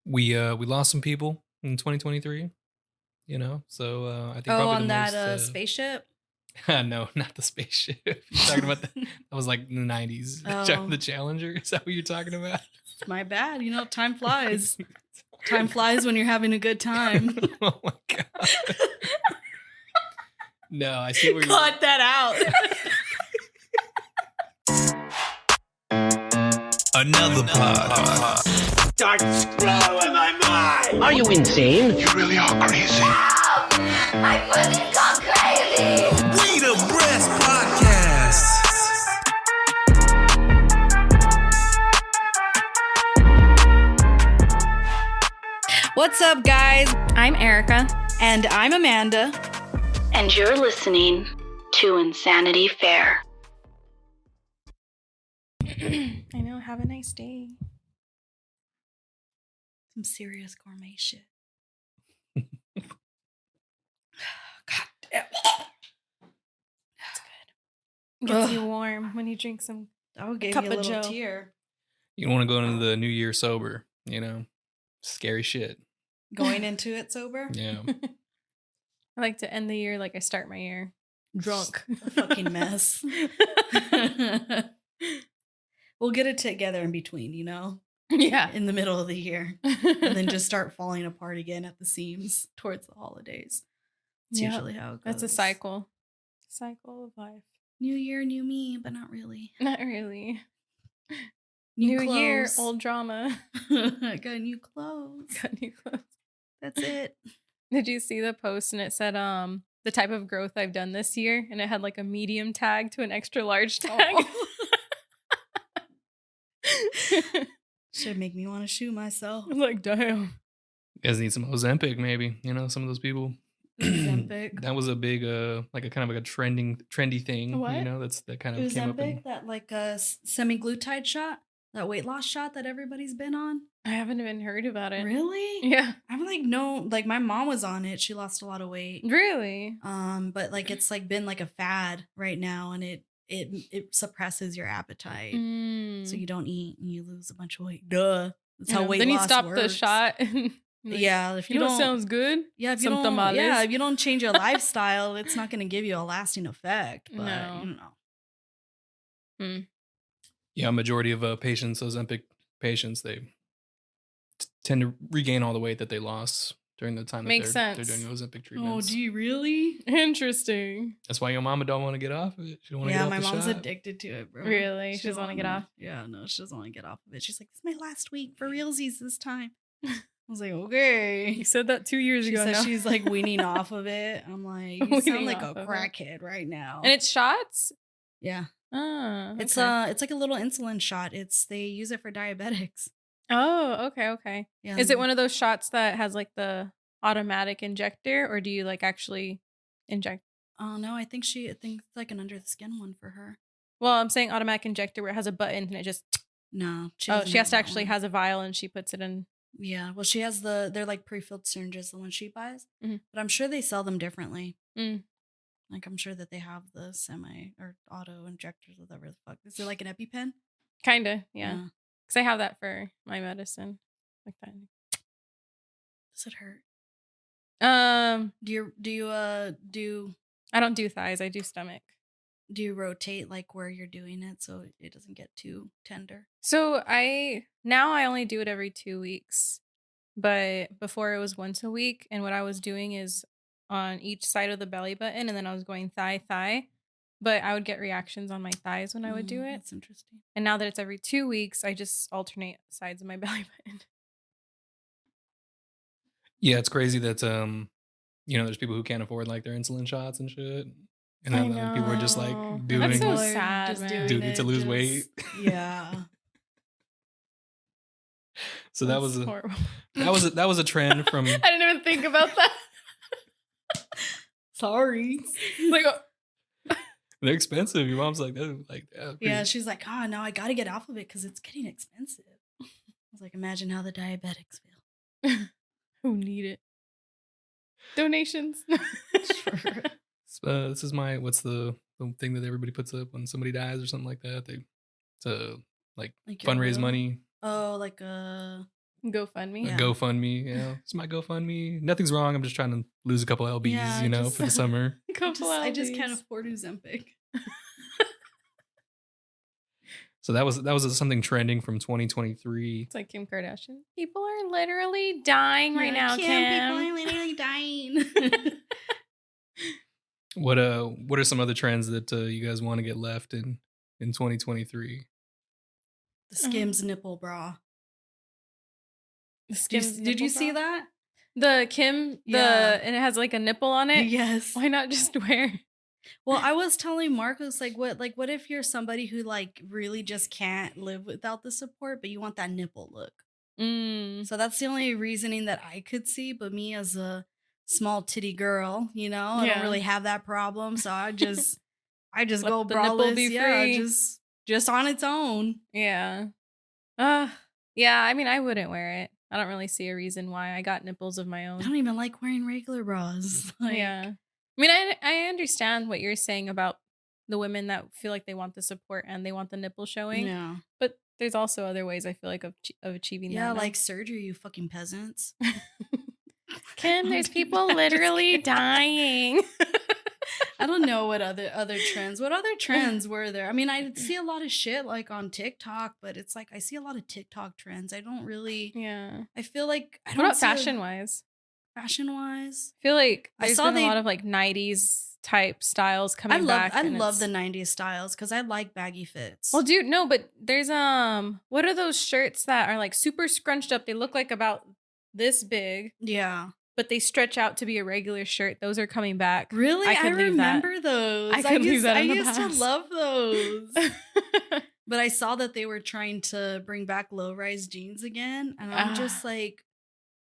we lost some people in 2023. You know, so I think Oh, probably on the that most. spaceship? No, not the spaceship. You're talking about that was like in the 90s. Oh. The Challenger. Is that what you're talking about? My bad. You know, time flies. Time flies when you're having a good time. Oh my god. No, I see where Cut that out. Another pod. Starts blowing my mind. Are you insane? You really are crazy. My foot gone crazy. We the Breast Podcast. What's up, guys? I'm Erica. And I'm Amanda. And you're listening to Insanity Fair. I know. Have a nice day. Some serious gourmet shit. God damn. That's good. Gets you warm when you drink some I'll give cup you a of little Joe. tear. You want to go into the new year sober, you know? Scary shit. Going into it sober? Yeah. I like to end the year like I start my year. Drunk. A fucking mess. We'll get it together in between, you know? Yeah. In the middle of the year. And then just start falling apart again at the seams towards the holidays. It's Yep. usually how it goes. That's a cycle. Cycle of life. New year, new me, but not really. Not really. New New year, clothes. old drama. I got new clothes. Got new clothes. That's it. Did you see the post and it said the type of growth I've done this year, and it had like a medium tag to an extra large tag. Should make me want to shoot myself. I'm like, damn. You guys need some Ozempic, maybe. You know, some of those people. Ozempic. That was a big, like a kind of like a trendy thing. What? You know, that kind of came up in. Ozempic, that like a semi-glutide shot, that weight loss shot that everybody's been on. I haven't even heard about it. Really? Yeah. I'm like, no, like my mom was on it. She lost a lot of weight. Really? But like it's like been like a fad right now, and it suppresses your appetite, so you don't eat and you lose a bunch of weight. Duh. That's how weight then loss you stop works. the shot. Like, yeah, if you know what sounds good? Yeah, if you Some don't, tamales. yeah, if you don't change your lifestyle, it's not going to give you a lasting effect. But No. you know. Yeah, a majority of Ozempic patients, they tend to regain all the weight that they lost during the time that Makes they're sense. doing Ozempic Oh, treatments. do you really? Interesting. That's why your mama don't want to get off of it. She don't want to Yeah, get my off the mom's shot. addicted to it, bro. Really? She doesn't want to get off? Yeah, no, she doesn't want to get off of it. She's like, "It's my last week for realsies this time." I was like, okay. You said that 2 years She ago says now. she's like weaning off of it. I'm like, you Weaning sound like a off of it. crackhead right now. And it's shots? Yeah, Oh, it's okay. it's like a little insulin shot. They use it for diabetics. Oh, okay. Yeah. Is it one of those shots that has like the automatic injector, or do you like actually inject? Oh no, I think it's like an under the skin one for her. Well, I'm saying automatic injector where it has a button and it just. No, She doesn't has have to that actually one. has a vial and she puts it in. Yeah, well, she has they're like pre-filled syringes, the ones she buys. Mhm. But I'm sure they sell them differently. Mm. Like, I'm sure that they have the semi or auto injectors, whatever the fuck. Is it like an EpiPen? Kinda, yeah. Because I have that for my medicine, like that. Does it hurt? Do Do you I don't do thighs. I do stomach. rotate like where you're doing it so it doesn't get too tender? So I only do it every 2 weeks, but before it was once a week. And what I was doing is on each side of the belly button, and then I was going thigh, but I would get reactions on my thighs when I would do it. That's interesting. And now that it's every 2 weeks, I just alternate sides of my belly button. Yeah, it's crazy that you know, there's people who can't afford like their insulin shots and shit, and then other people are just like know. doing That's so People are sad, just man. doing it it to lose just- weight. Yeah. So that was That's a horrible. that was a trend from. I didn't even think about that. Sorry. Like, They're expensive. Your mom's like, that, like Yeah, she's like, oh, now I got to get off of it because it's getting expensive. I was like, imagine how the diabetics feel. who need it? Donations. This is my what's the thing that everybody puts up when somebody dies or something like that. They to like Like your fundraise will? money. Oh, like a GoFundMe. Yeah. GoFundMe. It's my GoFundMe. Nothing's wrong. I'm just trying to lose a couple lbs, Yeah, for the summer. I just can't afford Ozempic. So that was something trending from 2023. It's like Kim Kardashian. People are literally dying right now, Kim. People are literally dying. What are some other trends that you guys want to get left in 2023? The Skims nipple bra. Skims Did you nipple see bra? that? The Kim, Yeah. and it has like a nipple on it? Yes. Why not just wear? Well, I was telling Marcos, what if you're somebody who really just can't live without the support, but you want that nipple look? Mm. So that's the only reasoning that I could see. But me as a small titty girl, I Yeah. don't really have that problem. So I just Let go the nipple braless. be Yeah, free. just on its own. Yeah. Yeah, I mean, I wouldn't wear it. I don't really see a reason why. I got nipples of my I own. don't even like wearing regular bras. Yeah. I mean, I understand what you're saying about the women that feel like they want the support and they want the nipple showing. Yeah. But there's also other ways I feel like of achieving Yeah, that. like surgery, you fucking peasants. Kim, there's people I'm just literally kidding. dying. I don't know what other trends. What other trends were there? I mean, I see a lot of shit like on TikTok, but it's like I see a lot of TikTok trends. I don't really. Yeah. I feel like I What don't about see fashion wise? Fashion wise, I feel like I there's saw been a lot of like 90s type styles coming back. I and love it's- the '90s styles because I like baggy fits. Well, dude, no, but there's what are those shirts that are like super scrunched up? They look like about this big, yeah, but they stretch out to be a regular shirt. Those are coming back. really, I could leave that. remember those. I could leave that I in the used to past. love those. But I saw that they were trying to bring back low-rise jeans again, and I'm just like,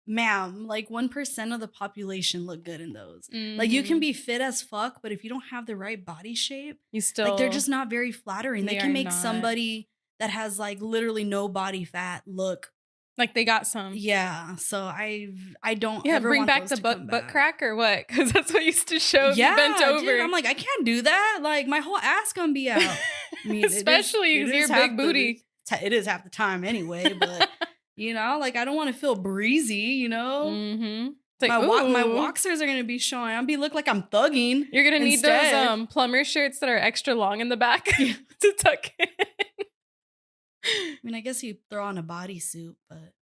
ma'am, like 1% of the population look good in those. Like you can Mhm. be fit as fuck, but if you don't have the right body shape, You still like they're just not very flattering. They They can are make not. somebody that has like literally no body fat look. like they got some. Yeah. So I don't Yeah, ever bring want back those the to butt come butt back. crack or what? Because that's what used to show if Yeah, you bent over. dude, I'm like, I can't do that. Like my whole ass gonna be out. I mean, Especially it because is you're half big the- booty. It is half the time anyway, but like I don't want to feel breezy, Mm-hmm. It's like, my ooh. walkers are gonna be showing. I'll be look like I'm thugging. You're gonna need instead. those plumber shirts that are extra long in the back to tuck in. I mean, I guess you throw on a bodysuit, but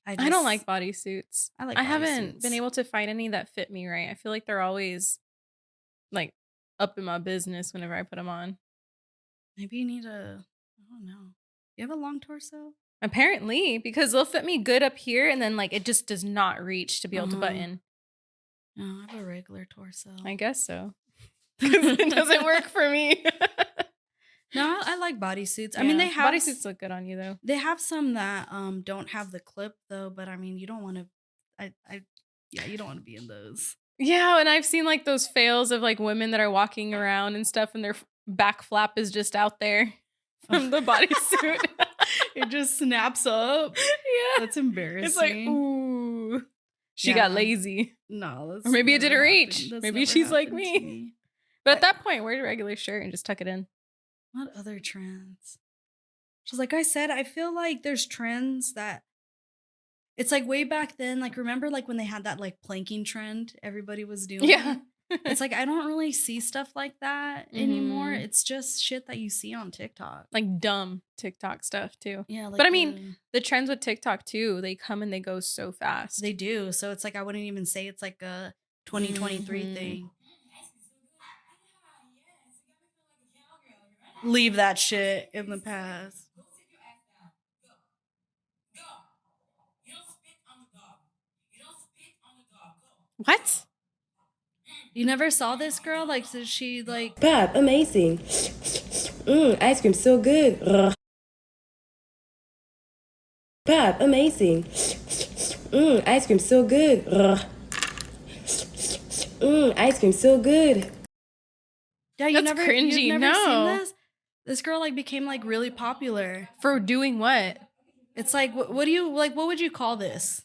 I don't like bodysuits. I like I haven't been bodysuits. able to find any that fit me right. I feel like they're always like up in my business whenever I put them on. Maybe you need I don't know. You have a long torso? Apparently, because they'll fit me good up here and then like it just does not reach to be able to Uh-huh. button. No, I have a regular torso. I guess so. Because it doesn't work for me. No, I like bodysuits. I mean, they have bodysuits look good on you though. They have some that don't have the clip though, but I mean, you don't want to. You don't want to be in those. Yeah, and I've seen like those fails of like women that are walking around and stuff, and their back flap is just out there from the bodysuit. It just snaps up. Yeah, That's embarrassing. it's like ooh, she got Yeah. lazy. No, that's Or maybe it never didn't reach. happened. That's Maybe never she's like happened me. to me. But at that point, wear a regular shirt and just tuck it in. What other trends? Just like I said, I feel like there's trends that it's like way back then. Like remember, like when they had that like planking trend everybody was doing. Yeah. It's like I don't really see stuff like that anymore. Mhm. It's just shit that you see on TikTok. Like dumb TikTok stuff too. Yeah, But I mean, the trends with TikTok too, they come and they go so fast. they do. So it's like I wouldn't even say it's like a 2023 Mhm. thing. Leave that shit in the past. What? You never saw this girl? Like, so she like Bob, amazing. Ice cream so good. Ugh. Bob, amazing. Ice cream so good. Ugh. Ice cream so good. yeah, you That's never cringy. You've never No. seen this? This girl like became like really popular. For doing what? It's like what do you like? What would you call this?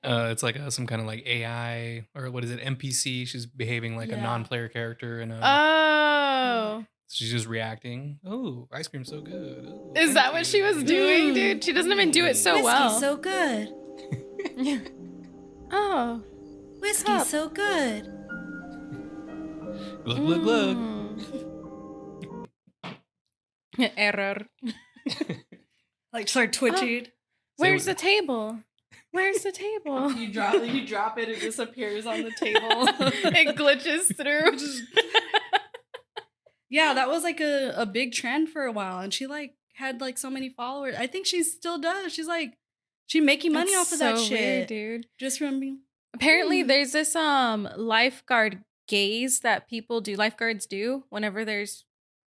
It's like some kind of like AI or what is it? NPC. She's behaving like a Yeah. non-player character in a. Oh. She's just reacting. Oh, ice cream's so good. Oh, Is thank that what she was you." doing, dude? She doesn't even do it so Whiskey's well. so good. Oh. Whiskey's Cup. so good. Look. Error. Like start twitching. Where's the table? Where's the table? You drop it, it disappears on the table. It glitches through. Yeah, that was like a big trend for a while, and she like had like so many followers. I think she still does. She's like she making money That's off of that so shit, weird, dude. just from being. Apparently, there's this lifeguard gaze that people do. Lifeguards do whenever there's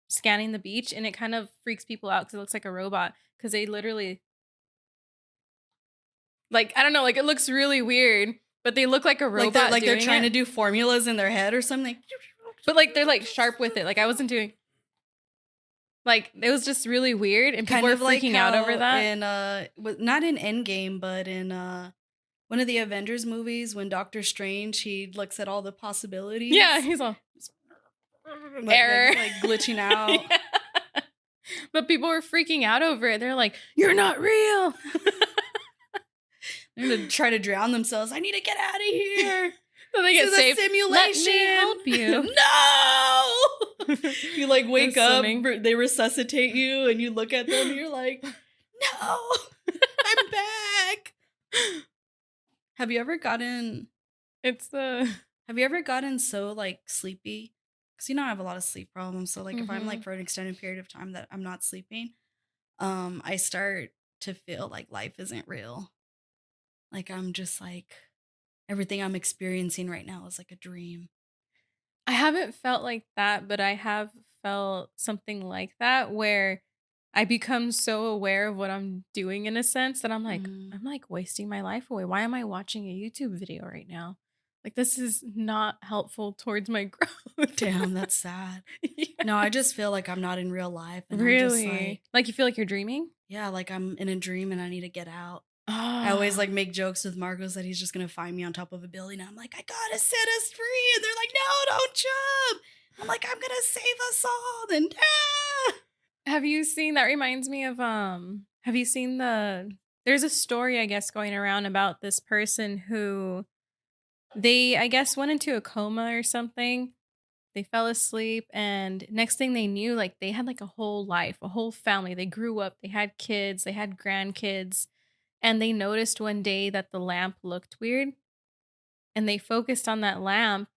scanning the beach, and it kind of freaks people out because it looks like a robot. Because they literally, like, I don't know, like it looks really weird, but they look like a robot. Like they're doing trying it. to do formulas in their head or something. But like they're like sharp with it. Like I wasn't doing. Like it was just really weird, and people Kind are of like freaking out over how that. in not in Endgame, but in one of the Avengers movies when Doctor Strange he looks at all the possibilities. Yeah, he's all error, like glitching out. Yeah. But people were freaking out over it. They're like, "You're not real." They're gonna try to drown themselves. I need to get out of here. So they get This is a saved. simulation. Let me help you. No. You like wake They're up, swimming. they resuscitate you, and you look at them, and you're like, no, I'm back. Have you ever gotten It's the so like sleepy? Because I have a lot of sleep problems. So like if I'm like for an extended period of time that I'm not sleeping, I start to feel like life isn't real. Like I'm just like everything I'm experiencing right now is like a dream. I haven't felt like that, but I have felt something like that where I become so aware of what I'm doing in a sense that I'm like, I'm like wasting my life away. Why am I watching a YouTube video right now? Like this is not helpful towards my growth. Damn, that's sad. Yeah. No, I just feel like I'm not in real life. And Really? I'm just Like you feel like you're dreaming? yeah, like I'm in a dream and I need to get out. Oh. I always like make jokes with Marcos that he's just gonna find me on top of a building. I'm like, I gotta set us free. And they're like, no, don't jump. I'm like, I'm gonna save us all. Then Have you seen that reminds me of have you seen there's a story I guess going around about this person who they I guess went into a coma or something. They fell asleep and next thing they knew like they had like a whole life, a whole family. They grew up, they had kids, they had grandkids, and they noticed one day that the lamp looked weird and they focused on that lamp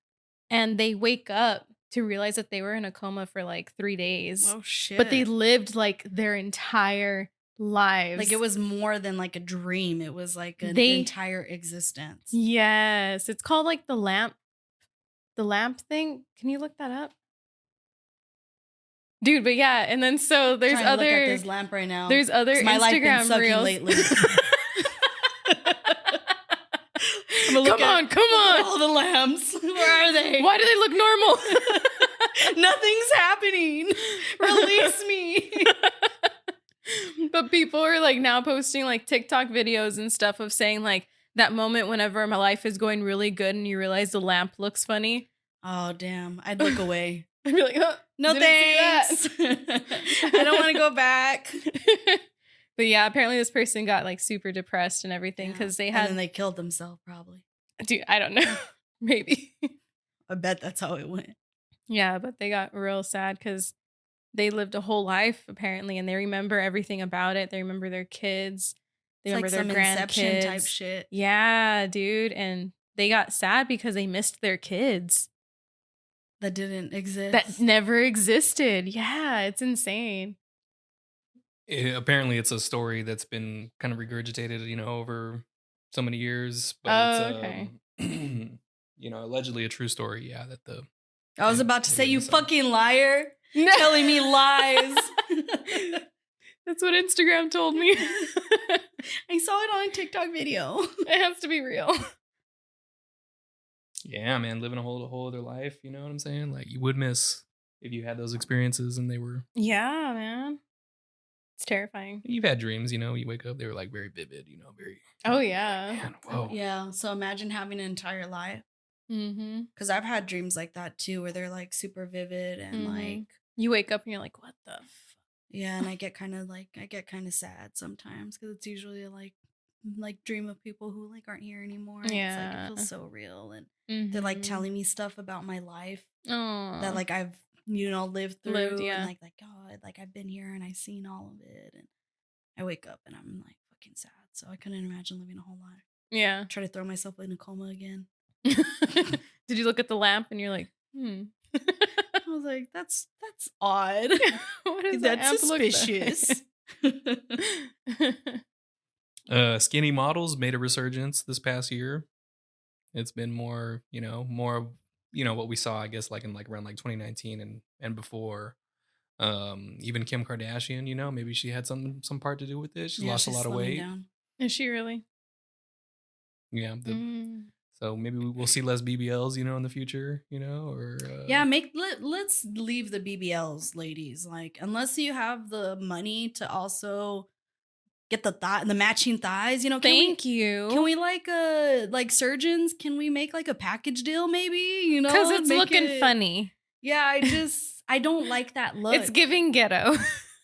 and they wake up to realize that they were in a coma for like 3 days. oh shit. But they lived like their entire lives. like it was more than like a dream. It was like an They- entire existence. Yes. It's called like the lamp thing. Can you look that up? Dude, but yeah, and then so there's Trying to look at other this lamp right now. there's other 'Cause my life been Instagram sucking reels. lately. I'm gonna Come look on, at come on. all the lamps. Where are they? Why do they look normal? Nothing's happening. Release me. But people are like now posting like TikTok videos and stuff of saying like that moment whenever my life is going really good and you realize the lamp looks funny. Oh damn! I'd look away. I'd be like, oh, No didn't see thanks. I don't want to go back. But yeah, apparently this person got like super depressed and everything because they and had then they killed themselves. Probably. dude, I don't know. Maybe. I bet that's how it went. Yeah, but they got real sad because they lived a whole life apparently, and they remember everything about it. They remember their kids. They It's remember like some their Inception grandkids. type shit. Yeah, dude, and they got sad because they missed their kids That didn't exist. that never existed. Yeah, it's insane. Apparently, it's a story that's been kind of regurgitated, over so many years. But Oh, it's, okay. Allegedly a true story. Yeah, that the I was about to they say, you witnessed something. fucking liar, telling me lies. That's what Instagram told me. I saw it on a TikTok video. It has to be real. Yeah, man, living a whole other life. You know what I'm saying? Like you would miss if you had those experiences and they were. Yeah, man. It's terrifying. You've had dreams, you wake up, they were like very vivid, very. Oh, yeah. Man, whoa. Yeah. So imagine having an entire life. Mm-hmm. Because I've had dreams like that too, where they're like super vivid and like You wake up and you're like, what the Yeah, and I get kind of sad sometimes because it's usually like dream of people who like aren't here anymore. And it's like it feels so real, and they're like telling me stuff about my life that like I've lived through, and like God, like I've been here and I've seen all of it, and I wake up and I'm like fucking sad. So I couldn't imagine living a whole life. Yeah. Try to throw myself in a coma again. Did you look at the lamp and you're like, I was like, that's odd. what is That's suspicious. Skinny models made a resurgence this past year. It's been more of what we saw, I guess, like in like around like 2019 and before. Even Kim Kardashian, maybe she had some part to do with it. She lost a lot of weight. Down. Is she really? Yeah. So maybe we'll see less BBLs, in the future, or yeah, let's leave the BBLs, ladies. Like, unless you have the money to also get the matching thighs, Thank you. Can we like surgeons? Can we make like a package deal, maybe? Because it's looking funny. Yeah, I don't like that look. It's giving ghetto.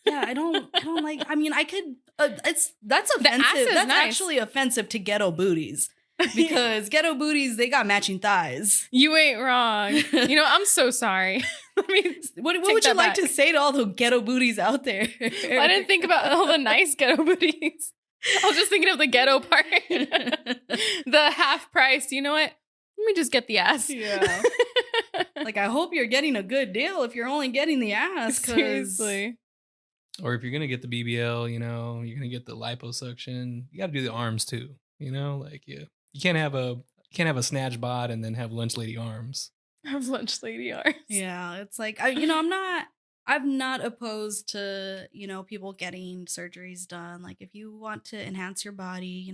Yeah, I don't like. I mean, I could. That's offensive. That's nice. Actually offensive to ghetto booties. Because ghetto booties, they got matching thighs. You ain't wrong. I'm so sorry. What would you like to say to all the ghetto booties out there? I didn't think about all the nice ghetto booties. I was just thinking of the ghetto part. The half price. You know what? Let me just get the ass. Yeah. Like, I hope you're getting a good deal if you're only getting the ass. Seriously. Or if you're going to get the BBL, you're going to get the liposuction. You got to do the arms too. Like you can't have a snatch bod and then have lunch lady arms. Have lunch lady arms. Yeah, it's like I'm not opposed to people getting surgeries done. Like, if you want to enhance your body,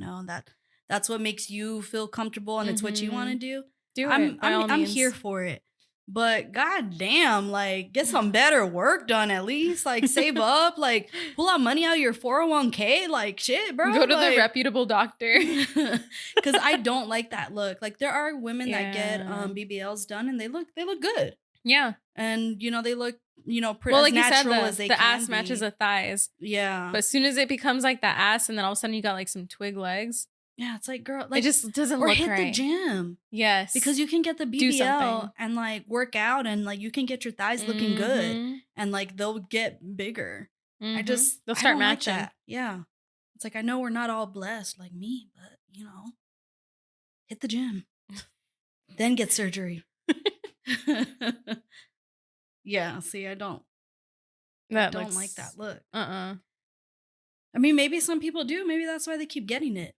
that's what makes you feel comfortable and it's what you want to do. I'm here for it. But goddamn, like, get some better work done at least. Like, save up, like, pull out money out of your 401k, like, shit, bro. Go to the reputable doctor. Because I don't like that look. Like, there are women that get BBLs done and they look good. Yeah, and they look well, like as natural you said, as they the can ass be. matches the thighs. Yeah, but as soon as it becomes like the ass, and then all of a sudden you got like some twig legs. Yeah, it's like, girl, like, it just doesn't or look hit right. the gym. Yes, because you can get the BBL and like work out and like you can get your thighs looking good and like they'll get bigger. They'll start matching. Like that. Yeah, it's like, I know we're not all blessed like me, but hit the gym, then get surgery. Yeah, see, I don't like that look. I mean, maybe some people do. Maybe that's why they keep getting it.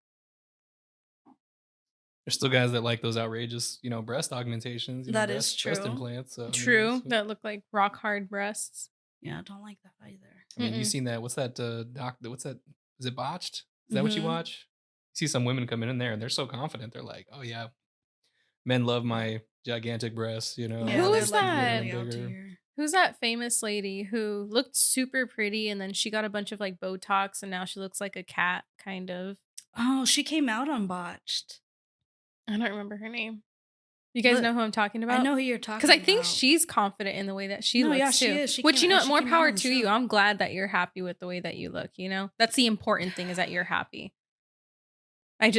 There's still guys that like those outrageous, breast augmentations. That is true. Breast implants. So, true. That look like rock hard breasts. Yeah, I don't like that either. I mean, you've seen that. What's that? What's that? Is it Botched? Is that what you watch? You see some women come in there and they're so confident. They're like, oh yeah, men love my gigantic breasts. Yeah, who is that? Really, who's that famous lady who looked super pretty and then she got a bunch of like Botox and now she looks like a cat, kind of? Oh, she came out on Botched. I don't remember her name. You guys know who I'm talking about? I know who you're talking about. Because I think she's confident in the way that she looks, yeah, too. she is. Which, more power to you. I'm glad that you're happy with the way that you look, That's the important thing, is that you're happy. I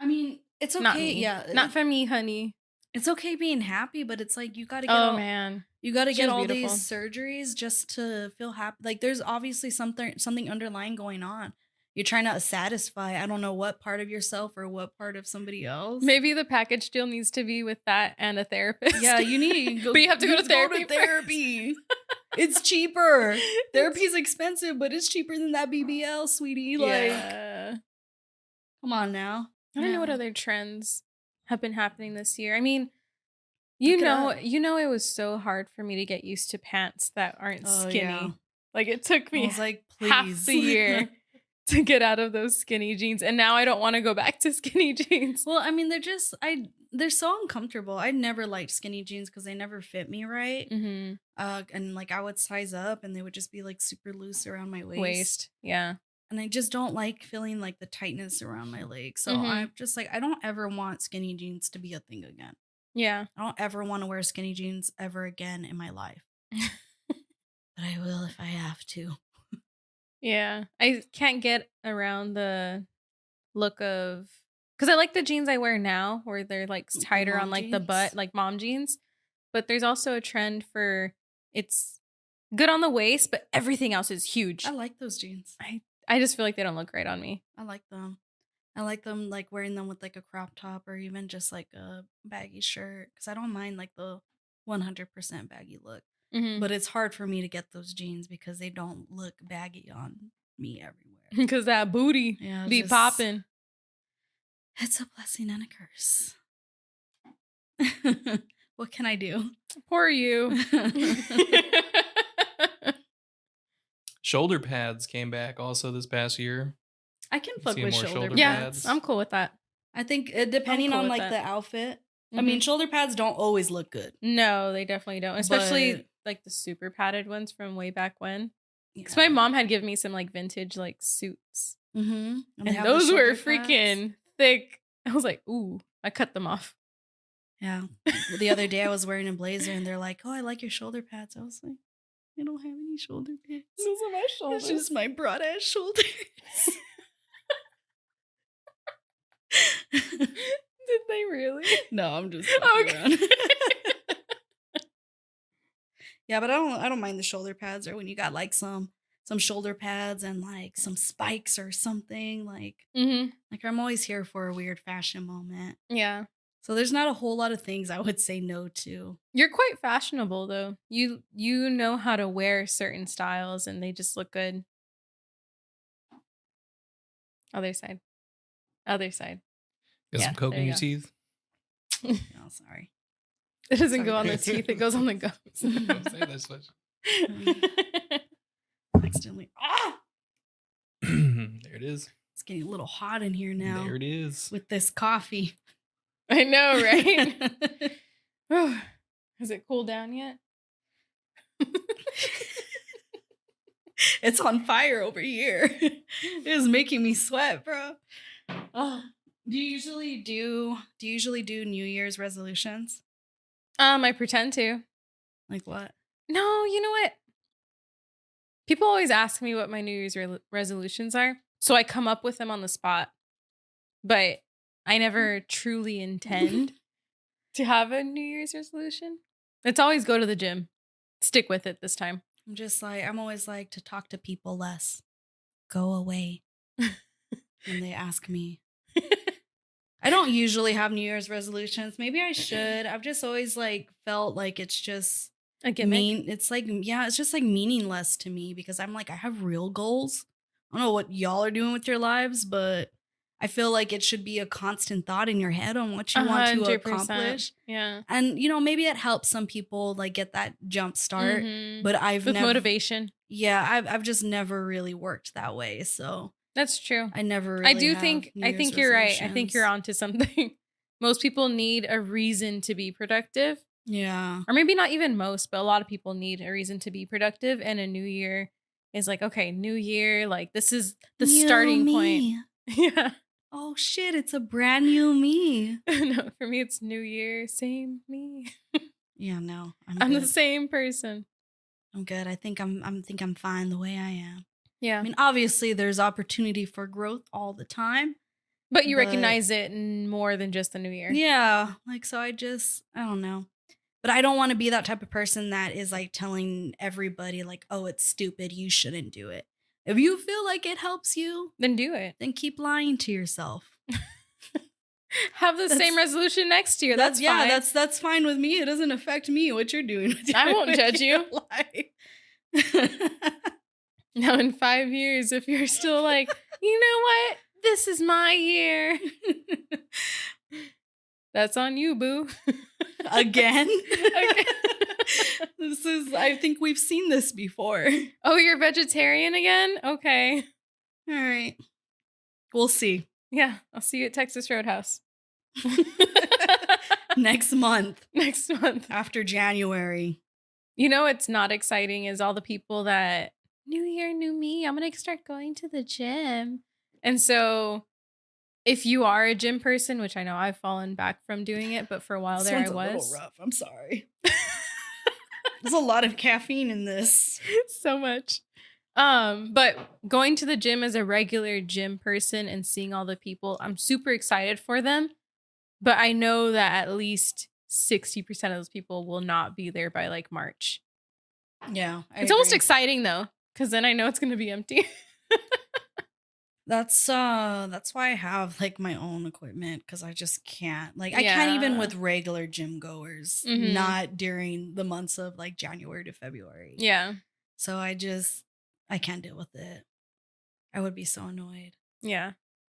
mean, it's okay. Not me. Yeah. Not for me, honey. It's okay being happy, but it's like, you got to get man. You got to get all beautiful. these surgeries just to feel happy. Like, there's obviously something underlying going on. You're trying to satisfy, I don't know what part of yourself or what part of somebody else. Maybe the package deal needs to be with that and a therapist. Yeah, you need to go. But you have to go to therapy. It's cheaper. Therapy's expensive, but it's cheaper than that BBL, sweetie. Like, come on now. I don't know what other trends have been happening this year. I mean, it was so hard for me to get used to pants that aren't skinny. Yeah. Like, it took me half the year to get out of those skinny jeans, and now I don't want to go back to skinny jeans. Well, I mean, they're so uncomfortable. I never liked skinny jeans because they never fit me right. And like, I would size up and they would just be like super loose around my waist. Yeah. And I just don't like feeling like the tightness around my legs. So I'm just like, I don't ever want skinny jeans to be a thing again. Yeah. I don't ever want to wear skinny jeans ever again in my life. but I will if I have to. Yeah. I can't get around the look of, because I like the jeans I wear now where they're like tighter on mom like the butt, jeans? like mom jeans. But there's also a trend for it's good on the waist, but everything else is huge. I like those jeans. I just feel like they don't look right on me. I like them. I like them like wearing them with like a crop top or even just like a baggy shirt because I don't mind like the 100% baggy look. Mm-hmm. But it's hard for me to get those jeans because they don't look baggy on me everywhere. Because that booty Yeah, be just- popping. It's a blessing and a curse. What can I do? Poor you. Shoulder pads came back also this past year. I can fuck See with more shoulder shoulder Yeah, pads. pads. I'm cool with that. I think depending cool on with like that. the outfit. I Mhm. mean, shoulder pads don't always look good. No, they definitely don't. Especially But- like the super padded ones from way back when. Yeah. Because my mom had given me some like vintage like suits. Mm-hmm. And those were freaking thick. I was like, ooh, I cut them off. Yeah. The other day I was wearing a blazer and they're like, "Oh, I like your shoulder pads." I was like, "I don't have any shoulder pads. Those are my It's just my broad ass shoulders." Did they really? No, I'm just fucking Okay. around. Yeah, but I don't mind the shoulder pads or when you got like some shoulder pads and like some spikes or something like Mm-hmm. I'm always here for a weird fashion moment. Yeah. So there's not a whole lot of things I would say no to. You're quite fashionable though. You know how to wear certain styles and they just look good. Other side. Other side. Got Yeah, some coke there in you your go. teeth. Oh, sorry. It doesn't Sorry, go on the guys. teeth, it goes on the gums. Don't say that such. Accidentally. Ah! There it is. It's getting a little hot in here now There it is. with this coffee. I know, right? Has it cooled down yet? It's on fire over here. It is making me sweat, bro. Oh. Do you usually do New Year's resolutions? I pretend to. Like what? No, you know what? People always ask me what my New Year's resolutions are. So I come up with them on the spot. But I never truly intend to have a New Year's resolution. It's always go to the gym. Stick with it this time. I'm always like to talk to people less. Go away. When they ask me. I don't usually have New Year's resolutions. Maybe I should. I've just always like felt like it's just A gimmick. it's like, yeah, it's just like meaningless to me because I'm like, I have real goals. I don't know what y'all are doing with your lives, but I feel like it should be a constant thought in your head on what you want to 100%. accomplish. Yeah. And, maybe it helps some people like get that jump start, Mhm. but I've With never, motivation. yeah, I've just never really worked that way. So That's true. I never really I do have think New I Year's think you're right. I think resolutions. you're onto something. Most people need a reason to be productive. Yeah. Or maybe not even most, but a lot of people need a reason to be productive. And a new year is like, okay, new year, like this is the New starting me. point. Yeah. Oh shit, it's a brand new me. No, for me it's new year, same me. Yeah, no. I'm the good. same person. I'm good. I think I'm fine the way I am. Yeah. I mean, obviously there's opportunity for growth all the time. But you but- recognize it more than just the new year. Yeah. Like so I don't know. But I don't want to be that type of person that is like telling everybody like, "Oh, it's stupid, you shouldn't do it." If you feel like it helps you, Then do it. then keep lying to yourself. Have the same That's- resolution next year. That's fine. That's fine with me. It doesn't affect me what you're doing. With I won't judge you. life. Now in 5 years, if you're still like, you know what? This is my year. That's on you, boo. Again. Okay. I think we've seen this before. Oh, you're vegetarian again? Okay. All right. We'll see. Yeah, I'll see you at Texas Roadhouse. Next month Next month. after January. You know what's not exciting is all the people that, new year, new me, I'm going to start going to the gym. And so if you are a gym person, which I know I've fallen back from doing it, but for a while This there I one's a little was. rough. I'm sorry. There's a lot of caffeine in this. So much. But going to the gym as a regular gym person and seeing all the people, I'm super excited for them. But I know that at least 60% of those people will not be there by like March. Yeah. It's almost exciting though, because then I know it's going to be empty. That's why I have like my own equipment, because I just can't. Like I can't even with regular gym goers, not during the months of like January to February. Yeah. So I can't deal with it. I would be so annoyed. Yeah.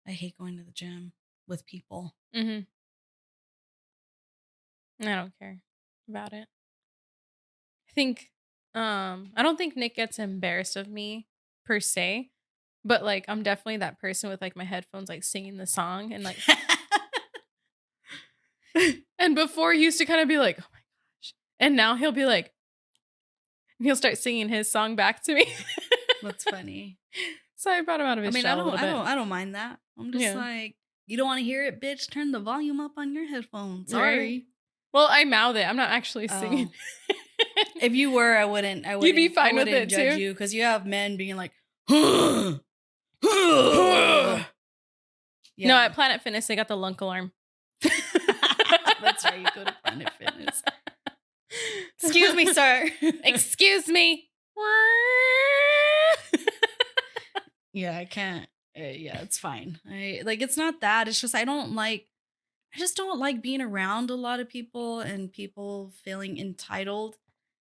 I hate going to the gym with people. I don't care about it. I don't think Nick gets embarrassed of me per se, but like I'm definitely that person with like my headphones like singing the song and like and before he used to kind of be like, oh my gosh, and now he'll be like, he'll start singing his song back to me. That's funny. So I brought him out of his shell a little bit. I don't mind that. I'm just like, you don't want to hear it, bitch? Turn the volume up on your headphones. Sorry. Right? Well, I mouth it. I'm not actually singing. If you were, I wouldn't. You'd be fine with it judge too. you, because you have men being like, No, at Planet Fitness they got the lunk alarm. That's right. You go to Planet Fitness. Excuse me, sir. Excuse me. Yeah, I can't. Yeah, it's fine. It's not that. It's just I just don't like being around a lot of people and people feeling entitled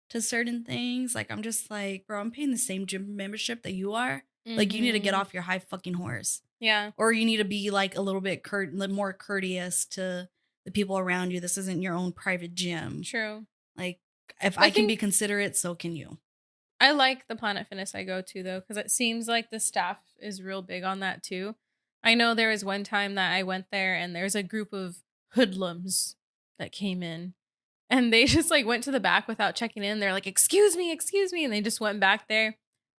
to certain things. Like, I'm just like, bro, I'm paying the same gym membership that you are. Like, you need to get off your high fucking horse. Yeah. Or you need to be like a little bit more courteous to the people around you. This isn't your own private gym. True. Like, if I can be considerate, so can you. I like the Planet Fitness I go to though, because it seems like the staff is real big on that too. I know there was one time that I went there and there's a group of hoodlums that came in and they just like went to the back without checking in. They're like, excuse me. And they just went back there,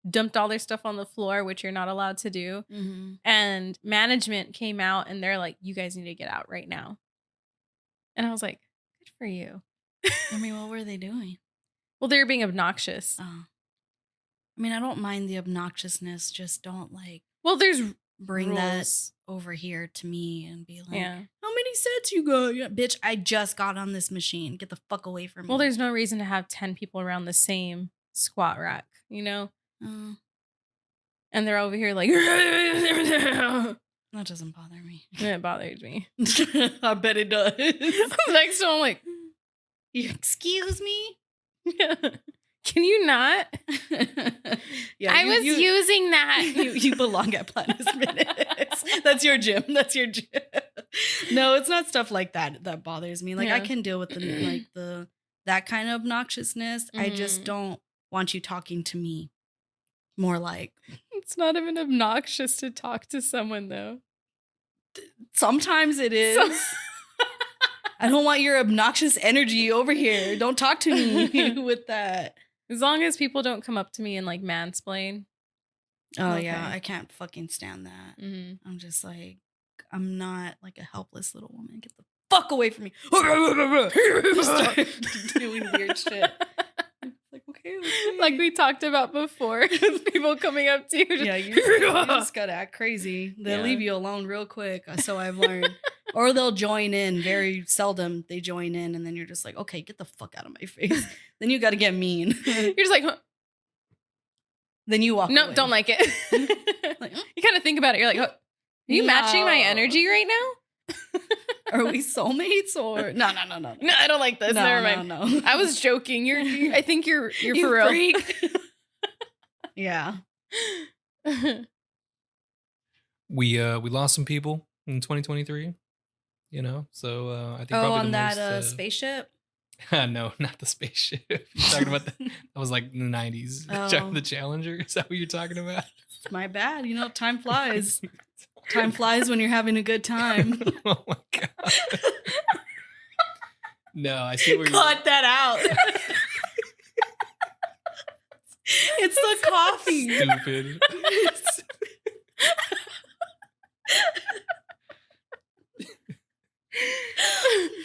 dumped all their stuff on the floor, which you're not allowed to do. Mm-hmm. And management came out and they're like, you guys need to get out right now. And I was like, good for you. I mean, what were they doing? Well, they were being obnoxious. Oh. I mean, I don't mind the obnoxiousness. Just don't like. Well, there's bring rules. That over here to me and be like, yeah. How many sets you got? Yeah, bitch, I just got on this machine. Get the fuck away from me. Well, there's no reason to have 10 people around the same squat rack, you know? And they're over here like, that doesn't bother me. It bothers me. I bet it does. Next one, I'm like, excuse me? Can you not? Yeah, I was using that. You belong at Planet Fitness. That's your gym. No, it's not stuff like that bothers me. Like, I can deal with that kind of obnoxiousness. I just don't want you talking to me. More like, it's not even obnoxious to talk to someone though. Sometimes it is. I don't want your obnoxious energy over here. Don't talk to me with that. As long as people don't come up to me and like mansplain. Oh, okay. Yeah. I can't fucking stand that. Mm-hmm. I'm just like, I'm not like a helpless little woman. Get the fuck away from me. Start doing weird shit. Like, okay. Like we talked about before. People coming up to you. You just gotta act crazy. They'll leave you alone real quick. So I've learned. Or they'll join in. Very seldom they join in, and then you're just like, okay, get the fuck out of my face. Then you got to get mean. You're just like, huh. Then you walk. Nope, away. don't like it. Like, you kind of think about it. You're like, are you matching my energy right now? Are we soulmates or no? No, I don't like this. No, never mind. No. I was joking. I think you're for real. Freak. Yeah. We lost some people in 2023. You know, so I think probably on that spaceship. No, not the spaceship. You're talking about that was like the 90s. Oh. The Challenger. Is that what you're talking about? My bad. You know, time flies. Time flies when you're having a good time. Oh my god. No, I see where Cut that out. It's the coffee. Stupid.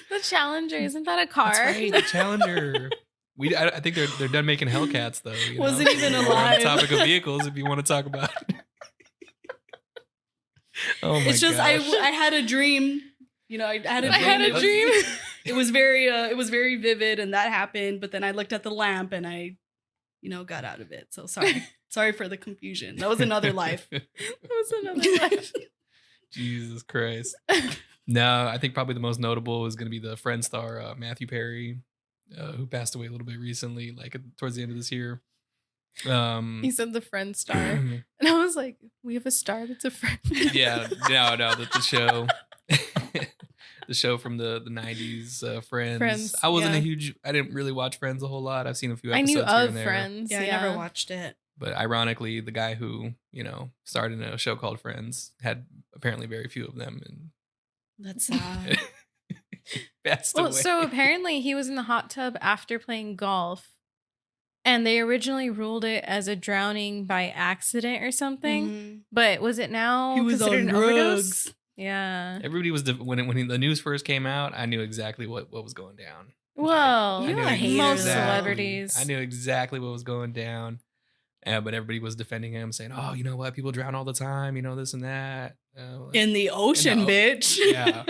The Challenger, isn't that a car? That's right, the Challenger. I think they're done making Hellcats though. You Wasn't know? even We're on alive. the topic of vehicles, if you want to talk about it. Oh my It's just gosh. I had a dream. You know, I had a I dream. had a dream. It was very vivid, and that happened. But then I looked at the lamp, and I, got out of it. So sorry for the confusion. That was another life. That was another life. Jesus Christ. No, I think probably the most notable is going to be the Friends star Matthew Perry, who passed away a little bit recently, like towards the end of this year. He said the friend star, and I was like, "We have a star that's a friend." Yeah, no, the show, the show from the 90s, Friends. I wasn't I didn't really watch Friends a whole lot. I've seen a few I episodes knew here of and there. Friends. Yeah, I never watched it. But ironically, the guy who, starred in a show called Friends had apparently very few of them, and That's sad. passed Well, away. so apparently he was in the hot tub after playing golf, and they originally ruled it as a drowning by accident or something. Mhm. But was it now He was considered on an overdose? drugs. Yeah. Everybody was when the news first came out. I knew exactly what was going down. Well, You're I knew a hater, most though. celebrities. I knew exactly what was going down. But everybody was defending him, saying, "Oh, you know what? People drown all the time. This and that." In the ocean, In the bitch. yeah.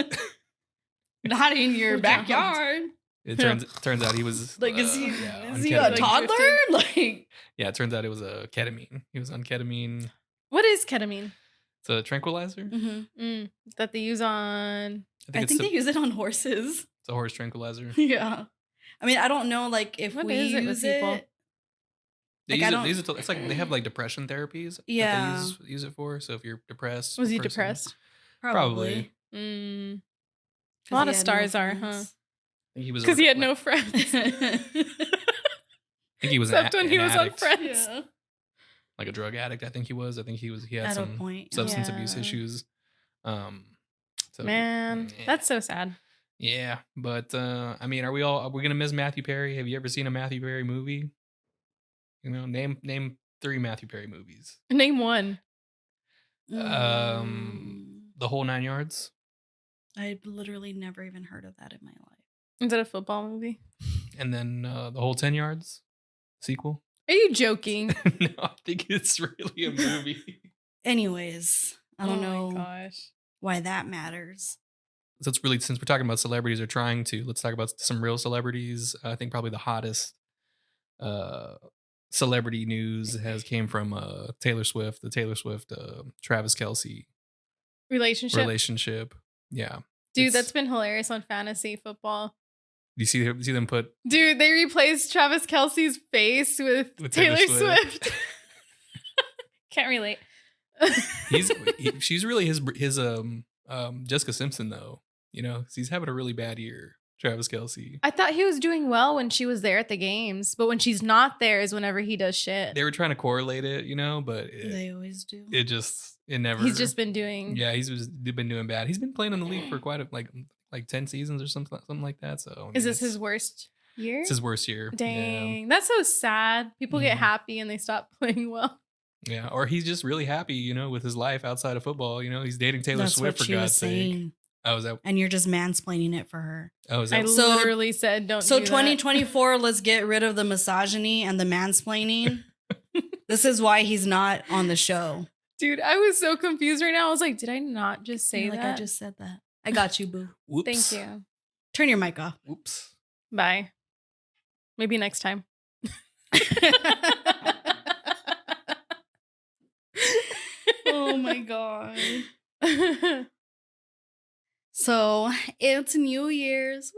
Not in your Who drowned? backyard. It turns out he was Like, is he on is he a ketamine. toddler? Like, Yeah, it turns out it was a ketamine. He was on ketamine. What is ketamine? It's a tranquilizer. That they use on. I think they use it on horses. It's a horse tranquilizer. Yeah. I mean, I don't know, like, if What we is it with use people? it. They Like, use it. It's like they have like depression therapies. Yeah. That they use it for. So if you're depressed, Was he person- depressed? Probably. Mm. 'Cause A lot he of had stars no are, huh? friends. I think he was Because he had like- no friends. I think he was Except when he was on addict, Friends. Yeah. like a drug addict. I think he was. He had At a some point. substance abuse Yeah. issues. So, Man, yeah. that's so sad. Yeah, but I mean, are we gonna miss Matthew Perry? Have you ever seen a Matthew Perry movie? Name 3 Matthew Perry movies. Name one. The Whole 9 Yards, I've literally never even heard of that in my life. Is that a football movie? and then The Whole 10 Yards sequel. Are you joking? No, I think it's really a movie. Anyways, I don't Oh know my gosh. why that matters. So it's really, since we're talking about celebrities or trying to, let's talk about some real celebrities. I think probably the hottest celebrity news came from Taylor Swift, Travis Kelce relationship. Yeah. Dude, It's- that's been hilarious on fantasy football. Do you see them put Dude, they replaced Travis Kelce's face with With Taylor Taylor Swift. Swift. Can't relate. she's really his Jessica Simpson though, 'cause he's having a really bad year, Travis Kelce. I thought he was doing well when she was there at the games, but when she's not there is whenever he does shit. They were trying to correlate it, but They always do. it never. He's just been doing. Yeah, he's been doing bad. He's been playing in the league for quite like 10 seasons or something like that. So I mean, Is this his worst year? It's his worst year. Dang, that's so sad. People get Mhm. happy and they stop playing well. Yeah, or he's just really happy, with his life outside of football. He's dating Taylor That's Swift what for she was God's sake. saying. Oh, is that? And you're just mansplaining it for her. Oh, is I that? So- literally said, "Don't." So do that." 2024, let's get rid of the misogyny and the mansplaining. This is why he's not on the show. Dude, I was so confused right now. I was like, "Did I not just say You're that?" like, I just said that. I got you, boo. Whoops. Thank you. Turn your mic off. Whoops. Bye. Maybe next time. Oh my god. So it's New Year's.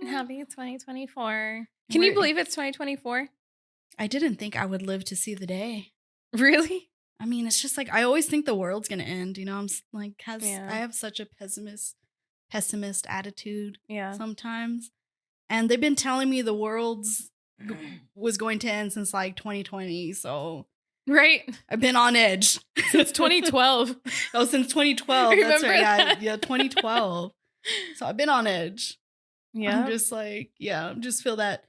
Woo. Happy 2024. Can you We're- believe it's 2024? I didn't think I would live to see the day. Really? I mean, it's just like I always think the world's gonna end. I'm like, Yeah. I have such a pessimist attitude Yeah. sometimes, and they've been telling me the world's was going to end since like 2020. So Right. I've been on edge Since 2012. Oh, since 2012. That's Remember right. that? Yeah, 2012. So I've been on edge. Yeah. I'm just like, I just feel that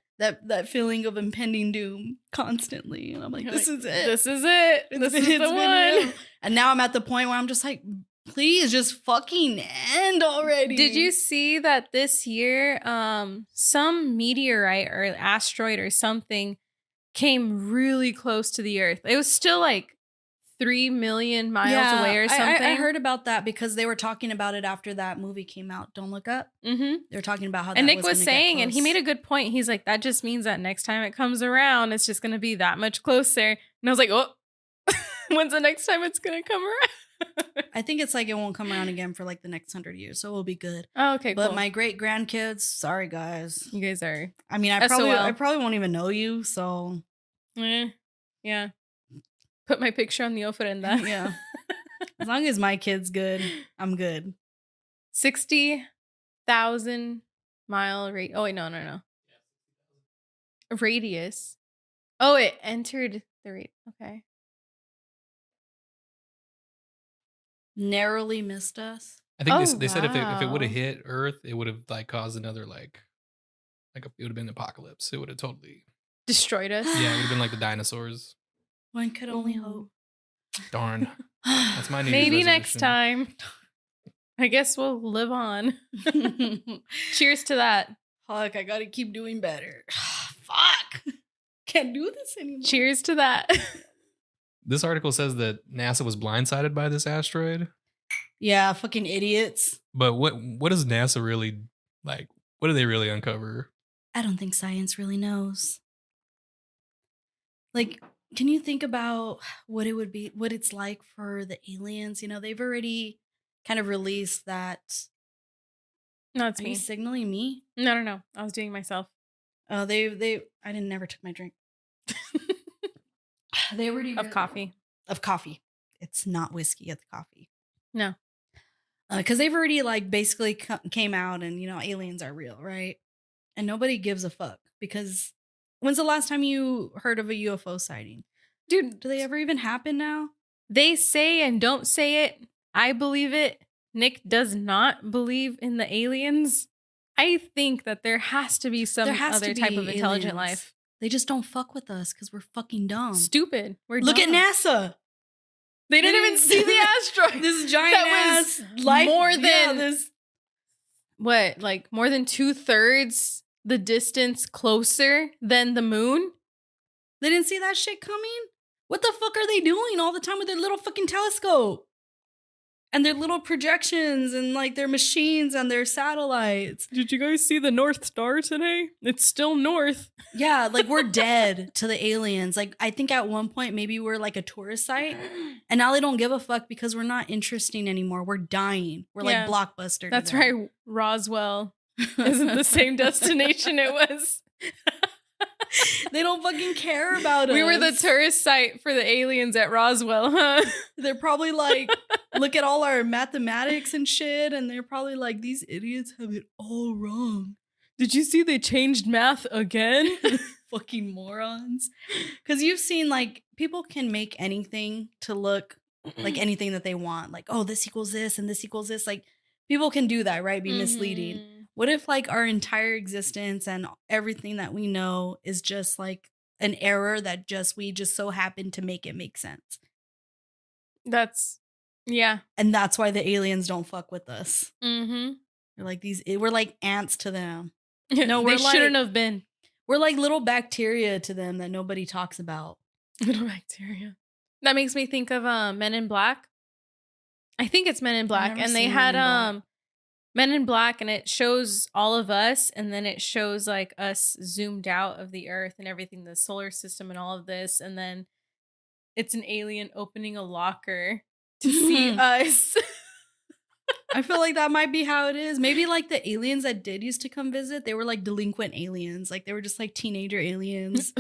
feeling of impending doom constantly. And I'm like, You're this like, is it. This is it. It's This been- is it's the been one. real. And now I'm at the point where I'm just like, Please just fucking end already. Did you see that this year, some meteorite or asteroid or something came really close to the Earth? It was still like 3 million miles away or something. I heard about that because they were talking about it after that movie came out. Don't Look Up. Mm-hmm. They were talking about how. And that Nick was gonna get saying, and he close. made a good point. He's like, that just means that next time it comes around, it's just going to be that much closer. And I was like, oh, when's the next time it's going to come around? I think it's like it won't come around again for like the next 100 years, so we'll be good. Oh, okay, But cool. my great grandkids, sorry guys. You guys are, I mean, I probably won't even know you. So yeah. Put my picture on the ofrenda. yeah, as long as my kid's good, I'm good. 60,000 mile radius. Oh wait, no. Radius. Oh, it entered the rate. Okay. Narrowly missed us. I think Oh, they said if it would wow. have hit Earth, it would have like caused another it would have been an apocalypse. It would have totally Destroyed us. yeah, it would have been like the dinosaurs. One could only hope. Darn, that's my New Year's Maybe next resolution. time. I guess we'll live on. Cheers to that. Fuck, I gotta keep doing better. Fuck. Can't do this anymore. Cheers to that. This article says that NASA was blindsided by this asteroid, Yeah, fucking idiots. but what does NASA really like? What do they really uncover? I don't think science really knows. Like, can you think about what it would be, what it's like for the aliens? You know, they've already kind of released that. No, it's Are me. you signaling me? No. I was doing myself. Oh, I never took my drink. They already Of coffee. Of coffee. It's not whiskey, it's coffee. No. Because they've already like basically came out and, you know, aliens are real, right? And nobody gives a fuck because when's the last time you heard of a UFO sighting? Dude, Do they ever even happen now? they say and don't say it. I believe it. Nick does not believe in the aliens. I think that there has to be some There has other to type be of intelligent aliens. life. They just don't fuck with us because we're fucking dumb. Stupid. We're Look dumb. at NASA. They didn't even see the asteroid. This giant That ass was life. more yeah, than- this. What, like more than 2/3 the distance closer than the moon? They didn't see that shit coming? What the fuck are they doing all the time with their little fucking telescope? And their little projections and like their machines and their satellites. Did you guys see the North Star today? It's still north. Yeah, like we're dead to the aliens. Like I think at one point maybe we're like a tourist site. And now they don't give a fuck because we're not interesting anymore. We're dying. We're Yeah. like Blockbuster. to That's them. right. Roswell isn't the same destination it was. They don't fucking care about us. We were the tourist site for the aliens at Roswell, huh? They're probably like, look at all our mathematics and shit. And they're probably like, these idiots have it all wrong. Did you see they changed math again? Fucking morons. Because you've seen like people can make anything to look like anything that they want. Like, oh, this equals this and this equals this. Like people can do that, right? Be misleading. Mhm. What if like our entire existence and everything that we know is just like an error that we just so happen to make it make sense? That's, yeah. And that's why the aliens don't fuck with us. Mm-hmm. We're like ants to them. No, we're they shouldn't like- have been. We're like little bacteria to them that nobody talks about. Little bacteria. That makes me think of Men in Black. I think it's Men in Black. never And they seen had Men in Black. Men in Black, and it shows all of us, and then it shows like us zoomed out of the earth and everything, the solar system and all of this, and then it's an alien opening a locker to see us. I feel like that might be how it is. Maybe like the aliens that did used to come visit, they were like delinquent aliens. Like they were just like teenager aliens.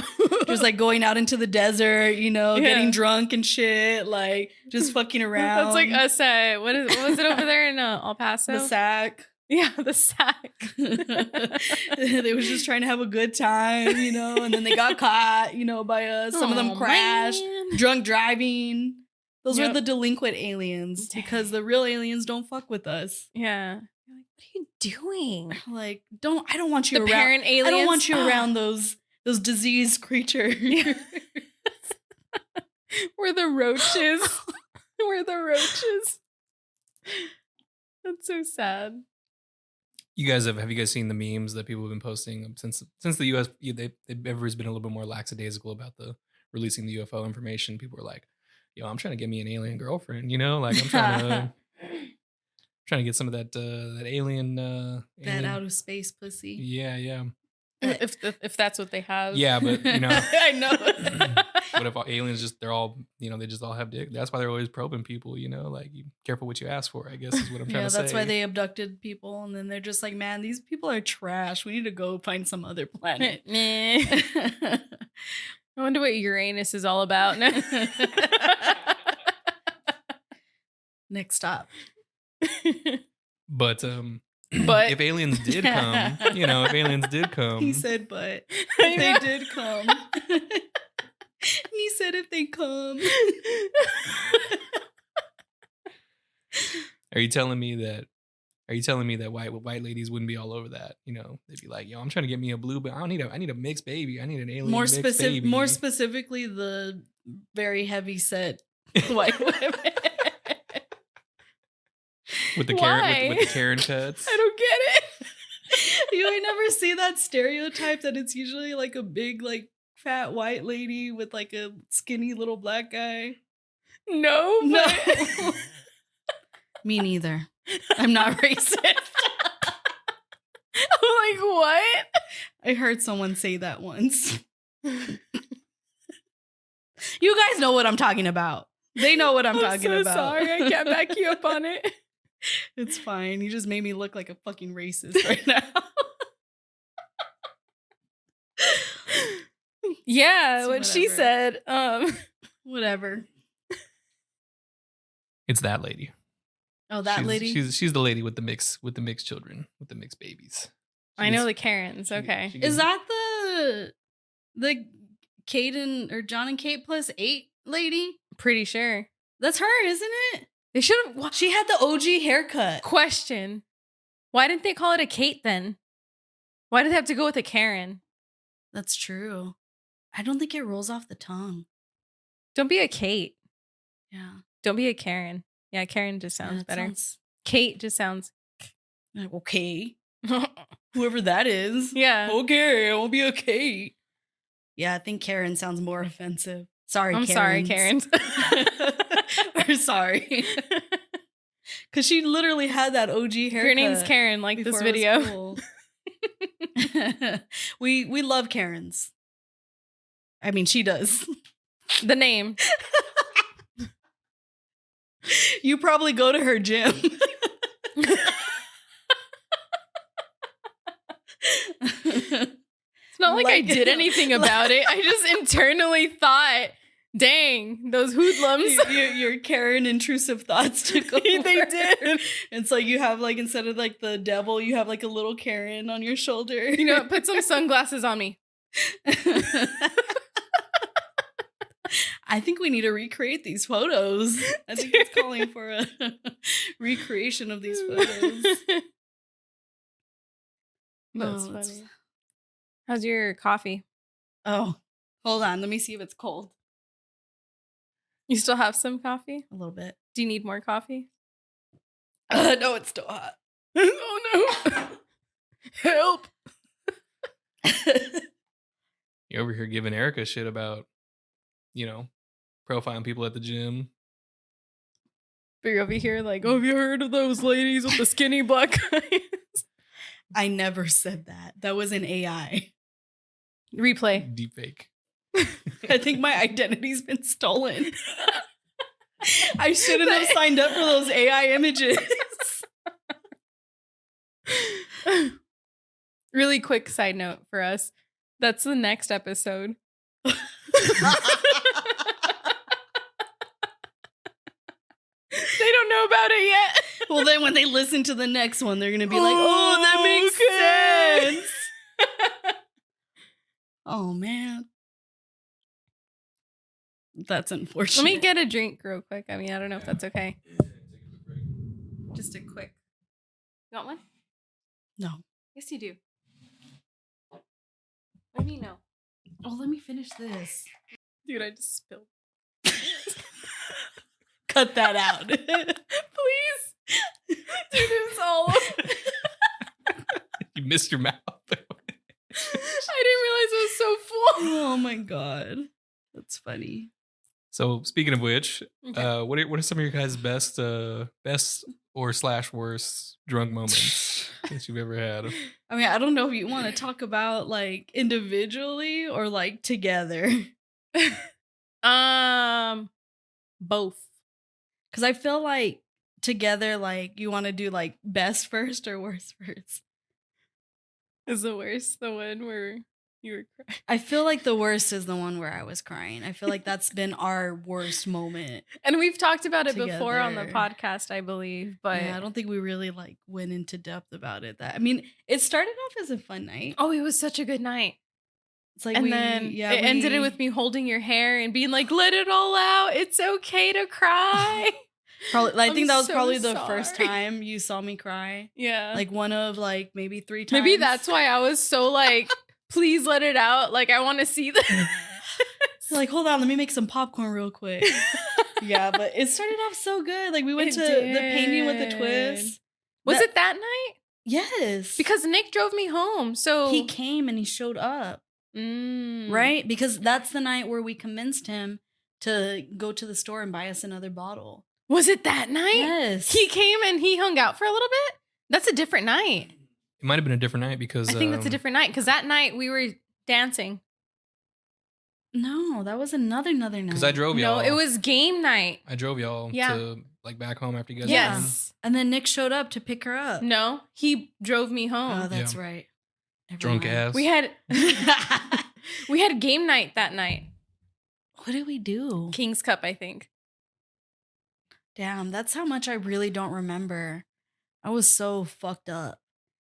Just like going out into the desert, you know, Yeah. getting drunk and shit, like just fucking around. That's like us at what was it over there in El Paso? The sack. Yeah, the sack. They was just trying to have a good time, you know, and then they got caught, you know, by us. Some of them Aw, crashed, man. drunk driving. Those Yep. were the delinquent aliens because the real aliens don't fuck with us. Yeah. You're like, what are you doing? Like, I don't want you The around. parent aliens. I don't want you around those diseased creatures. We're the roaches. We're the roaches. That's so sad. You guys have you guys seen the memes that people have been posting since the US? Everybody's been a little bit more lackadaisical about the releasing the UFO information. People are like, "Yo, I'm trying to get me an alien girlfriend," like I'm trying to get some of that alien That out of space pussy. Yeah. If that's what they have. Yeah, but I know. what if aliens they just all have dick? That's why they're always probing people, like you careful what you ask for, I guess is what I'm trying to say. Yeah, that's why they abducted people and then they're just like, man, these people are trash. We need to go find some other planet. I wonder what Uranus is all about. Next stop. But But if aliens did come, if aliens did come, He said, but if they did come. He said, if they come. Are you telling me that white ladies wouldn't be all over that? They'd be like, yo, I'm trying to get me a blue, but I need a mixed baby. I need an alien More mixed baby. More specifically, the very heavy set white women. with the Karen cuts. I don't get it. You ain't never see that stereotype that it's usually like a big, like fat white lady with like a skinny little black guy. No. Me neither. I'm not racist. I'm like, what? I heard someone say that once. You guys know what I'm talking about. They know what I'm talking so about. Sorry, I can't back you up on it. It's fine. You just made me look like a fucking racist right now. Yeah, So what she said. Whatever. It's that lady. Oh, that lady? She's the lady with the mixed children, with the mixed babies. I know the Karens. Okay. Is that the Kate or John and Kate plus 8 lady? Pretty sure. That's her, isn't it? They should have. She had the OG haircut. Question. Why didn't they call it a Kate then? Why did they have to go with a Karen? That's true. I don't think it rolls off the tongue. Don't be a Kate. Yeah. Don't be a Karen. Yeah, Karen just sounds better. Sounds... Kate just sounds... Okay. Whoever that is. Yeah. Okay, I won't be a Kate. Yeah, I think Karen sounds more offensive. Sorry, I'm sorry, Karen. We're sorry. Because she literally had that OG haircut. Your name's Karen, like this video. Cool. We love Karens. I mean, she does. The name. You probably go to her gym. It's not like I did anything about it. I just internally thought, dang, those hoodlums. Your Karen intrusive thoughts took over. They did. It's like you have like, instead of like the devil, you have like a little Karen on your shoulder. You know what? Put some sunglasses on me. I think we need to recreate these photos. I think it's calling for a recreation of these photos. That's funny. How's your coffee? Oh, hold on. Let me see if it's cold. You still have some coffee? A little bit. Do you need more coffee? No, it's still hot. Oh, no. Help. You're over here giving Erica shit about, profiling people at the gym. But you're over here like, oh, have you heard of those ladies with the skinny black guys? I never said that. That was an AI. Replay. Deepfake. I think my identity's been stolen. I shouldn't have signed up for those AI images. Really quick side note for us. That's the next episode. They don't know about it yet. Well, then when they listen to the next one, they're going to be like, oh, that makes sense. Oh, man. That's unfortunate. Let me get a drink real quick. I mean, I don't know if that's okay. Just a quick. You want one? No. Yes, you do. What do you know? Oh, let me finish this. Dude, I just spilled. Cut that out. Please. Dude, it's all over. You missed your mouth. I didn't realize it was so full. Oh my god. That's funny. So speaking of which, Okay. what are some of your guys' best or / worst drunk moments that you've ever had? I mean, I don't know if you want to talk about like individually or like together. Both. Cause I feel like together, like you want to do like best first or worst first. Is the worst the one where you were crying? I feel like the worst is the one where I was crying. I feel like that's been our worst moment. And we've talked about it before on the Together. podcast, I believe, but Yeah, I don't think we really like went into depth about it. That I mean, it started off as a fun night. oh, it was such a good night. It's like And we, then yeah, it ended it we- with me holding your hair and being like, let it all out. It's okay to cry. Probably, I I'm think that was so probably the first sorry. time you saw me cry. Yeah. Like one of like maybe 3 times. maybe that's why I was so like, please let it out. Like, I want to see this. Like, hold on, let me make some popcorn real quick. Yeah, but it started off so good. Like we went It to the painting with the did. twist. Was That- it that night? Yes. Because Nick drove me home. So he came and he showed up. Mm. Right? Because that's the night where we convinced him to go to the store and buy us another bottle. Was it that night? Yes. He came and he hung out for a little bit? That's a different night. It might have been a different night because I think that's a different night because that night we were dancing. No, that was another night. because I drove y'all. No, it was game night. I drove y'all Yeah. to like back home after you guys. Yeah. were done. Yes. And then Nick showed up to pick her up. No, he drove me Oh, home. that's Yeah. right. Never Drunk mind. ass. We had we had game night that night. What did we do? King's Cup, I think. Damn, that's how much I really don't remember. I was so fucked up.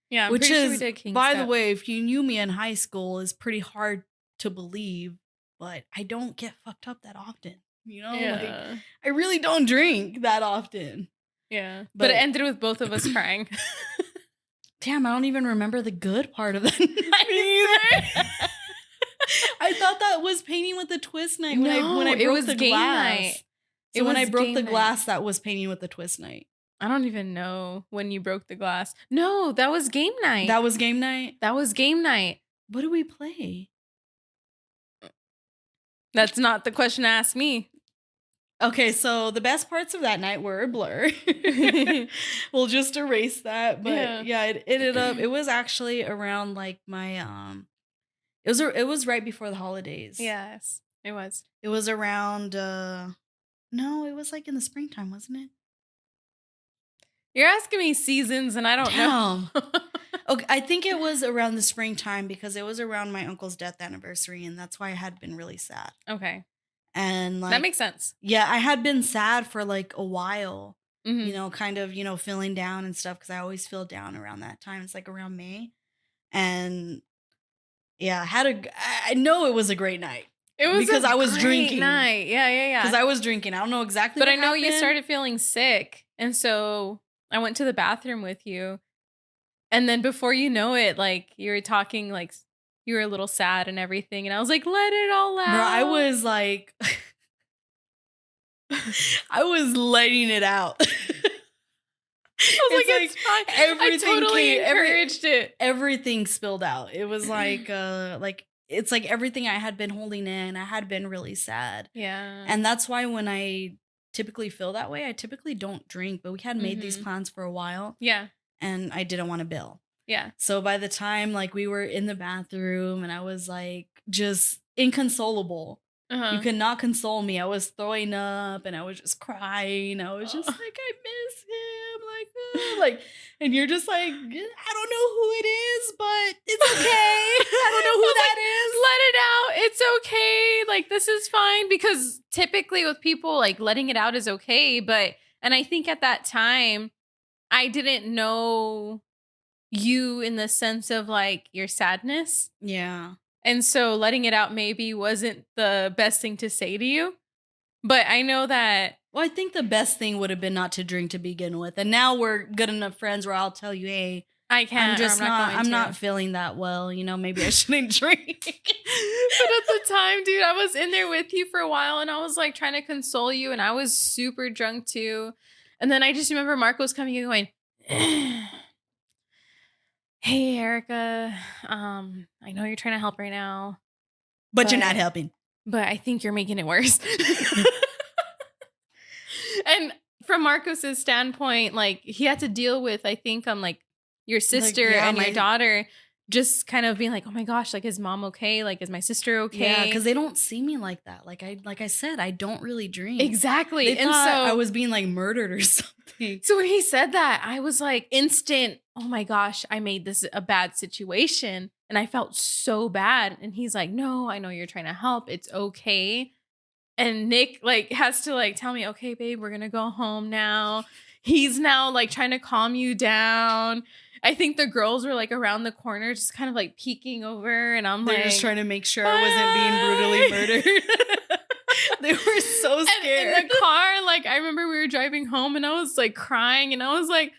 Yeah, I'm Which pretty is, sure we did King's by Cup. the way, if you knew me in high school, is pretty hard to believe, but I don't get fucked up that often. You know, like Yeah. I really don't drink that often. Yeah. But- But it ended with both of us crying. Damn, I don't even remember the good part of that night. I thought that was painting with the twist night when I it broke was the game glass. night. So It when I was broke game the night. glass, that was painting with the twist night. I don't even know when you broke the glass. No, that was game night. That was game night. That was game night. What did we play? That's not the question to ask me. Okay, so the best parts of that night were a blur. We'll just erase that. But yeah, it ended up. It was actually around like my It was right before the holidays. Yes, it was. It was around. No, it was like in the springtime, wasn't it? You're asking me seasons, and I don't know. Damn. Okay, I think it was around the springtime because it was around my uncle's death anniversary, and that's why I had been really sad. Okay, And like that makes sense. yeah, I had been sad for like a while. Mhm. You know, kind of, feeling down and stuff because I always feel down around that time. It's like around May. And yeah, I know it was a great night It was because a I was great drinking. night. Yeah. because I was drinking. I don't know exactly But what I know you happened. started feeling sick, and so I went to the bathroom with you. And then before you know it, like you were talking, like you were a little sad and everything, and I was like, "Let it all out." Bro, I was like, I was letting it out. I was like, It's "It's fine." everything I totally came- encouraged it. Everything spilled out. It was like it's like everything I had been holding in. I had been really sad. Yeah, And that's why when I typically feel that way, I typically don't drink. But we had made these plans for a while yeah, and I didn't want to bill. yeah. So by the time like we were in the bathroom and I was like just inconsolable. Uh-huh. You could not console me. I was throwing up and I was just crying. I was just like, I miss him. Like, and you're just like, I don't know who it is, but it's okay. I don't know who that is. Let it out. It's okay. Like, this is fine. Because typically with people, like, letting it out is okay. And I think at that time, I didn't know you in the sense of, like, your sadness. Yeah. And so letting it out maybe wasn't the best thing to say to you. But I know that. Well, I think the best thing would have been not to drink to begin with. And now we're good enough friends where I'll tell you, hey, I can't. I'm just or I'm going not to. feeling that well. Maybe I shouldn't drink. But at the time, dude, I was in there with you for a while and I was like trying to console you and I was super drunk too. And then I just remember Marco's coming and going, hey, Erica, I know you're trying to help right now, But you're not helping. but I think you're making it worse. And from Marcos's standpoint, like he had to deal with, I think, like your sister and your daughter just kind of being like, oh my gosh, like is mom okay? Like is my sister okay? Yeah, because they don't see me like that. Like I said, I don't really drink. Exactly. They And thought so I was being like murdered or something. So when he said that, I was like instant, oh my gosh, I made this a bad situation. And I felt so bad. And he's like, no, I know you're trying to help. It's okay. And Nick like has to like tell me, okay, babe, we're going to go home now. He's now like trying to calm you down. I think the girls were like around the corner, just kind of like peeking over. And I'm They're like, just trying to make sure I wasn't being brutally murdered. They were so scared. And in the car, like I remember we were driving home and I was like crying and I was like,